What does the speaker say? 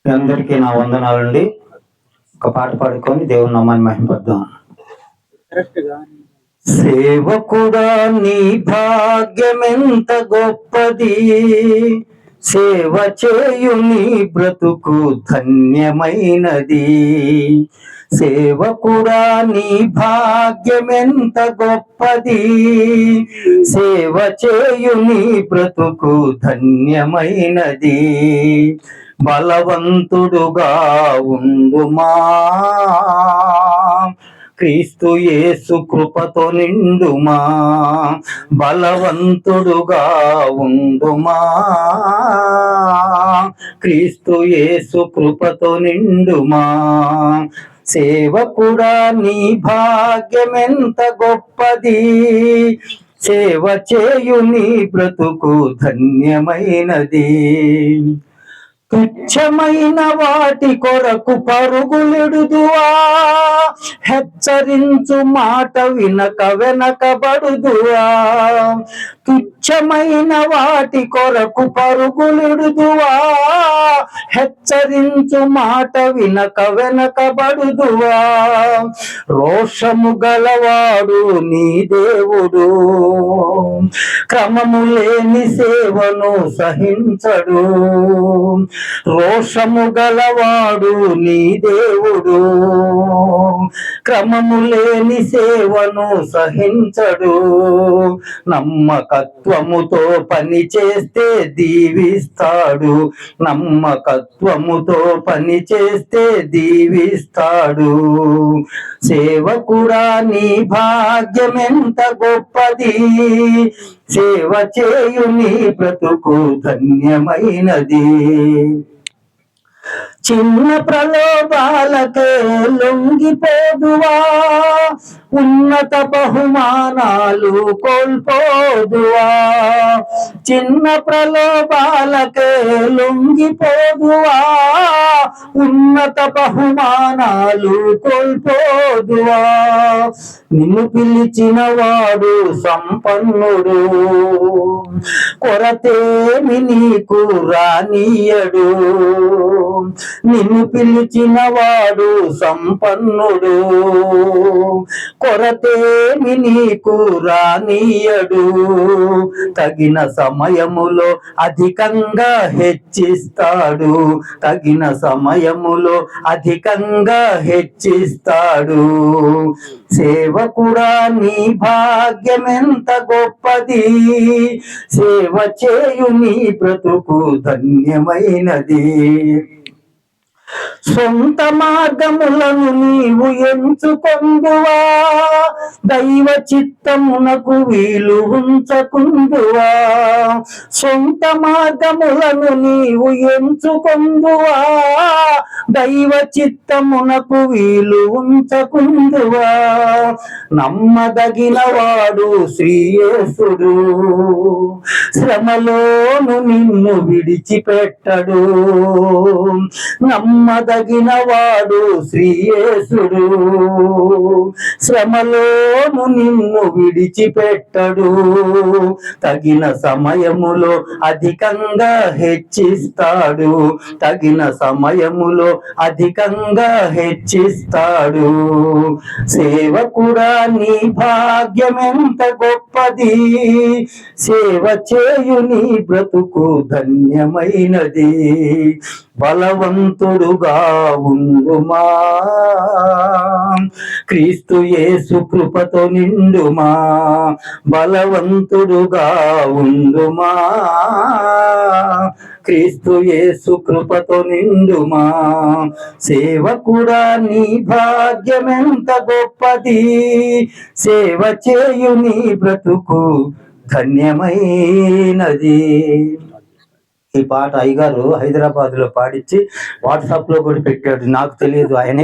మీ అందరికీ నా వందనాలండి. ఒక పాట పాడుకొని దేవుని నామాన్ని మహిమపడదాం. సేవకుడా నీ భాగ్యమెంత గొప్పది, సేవ చేయు నీ బ్రతుకు ధన్యమైనది. సేవకుడా నీ భాగ్యమెంత గొప్పది, సేవ చేయు నీ బ్రతుకు ధన్యమైనది. బలవంతుడుగా ఉండుమా, క్రీస్తు యేసు కృపతో నిండుమా. బలవంతుడుగా ఉండుమా, క్రీస్తు యేసు కృపతో నిండుమా. సేవకుడా నీ భాగ్యమెంత గొప్పది, సేవ చేయు నీ బ్రతుకు ధన్యమైనది. తుచ్చమైన వాటి కొరకు పరుగులెడుదువా, హెచ్చరించు మాట వినక వెనకబడుదువా. తుచ్చమైన వాటి కొరకు పరుగులెడుదువా, హెచ్చరించు మాట వినక వెనకబడుదువా. రోషము గలవాడు నీ దేవుడు, క్రమము లేని సేవను సహించడు. రోషము గలవాడు నీ దేవుడు, క్రమము లేని సేవను సహించడు. నమ్మకత్వముతో పని చేస్తే దీవిస్తాడు, నమ్మకత్వముతో పని చేస్తే దీవిస్తాడు. సేవకుడా నీ భాగ్యమెంత గొప్పది, సేవ చేయు నీ బ్రతుకు ధన్యమైనది. చిన్న ప్రలోభాలకే లొంగిపోదువా, ఉన్నత బహుమానాలు కోల్పోదువా. చిన్న ప్రలోభాలకే లొంగిపోదువా, ఉన్నత బహుమానాలు కోల్పోదువా. నిన్ను పిలిచిన వాడు సంపన్నుడు, కొరతేమి నీకు రానీయడు. నిన్ను పిలిచిన వాడు సంపన్నుడు, కొరతేమి నీకు రానీయడు. తగిన సమయములో అధికంగా హెచ్చిస్తాడు, తగిన సమయములో అధికంగా హెచ్చిస్తాడు. సేవకుడా నీ భాగ్యమెంత గొప్పది, సేవ చేయు నీ బ్రతుకు ధన్యమైనది. సొంత మార్గములను నీవు ఎంచుకొందువా, దైవ చిత్తమునకు వీలు ఉంచకుందువా. సొంత మార్గములను నీవు ఎంచుకొందువా, దైవ చిత్తమునకు వీలు ఉంచకుందువా. నమ్మదగిన వాడు శ్రీయేసుడు, శ్రమలోను నిన్ను విడిచిపెట్టడు. నమ్మదగిన వాడు శ్రీయేసుడు, శ్రమలోను నిన్ను విడిచిపెట్టడు. తగిన సమయములో అధికంగా హెచ్చిస్తాడు, తగిన సమయములో అధికంగా హెచ్చిస్తాడు. సేవకుడా నీ భాగ్యమెంత గొప్పది, సేవ చేయు నీ బ్రతుకు ధన్యమైనది. బలవంతుడుగా ఉండుమా, క్రీస్తు యేసు కృపతో నిండుమా. బలవంతుడుగా ఉండుమా, క్రీస్తు యేసు కృపతో నిండుమా. సేవకుడా నీ భాగ్యమెంత గొప్పది, సేవ చేయు నీ బ్రతుకు ధన్యమైనది. ఈ పాట అయ్యగారు హైదరాబాద్ లో పాడించి వాట్సాప్ లో కూడా పెట్టాడు, నాకు తెలియదు. ఆయన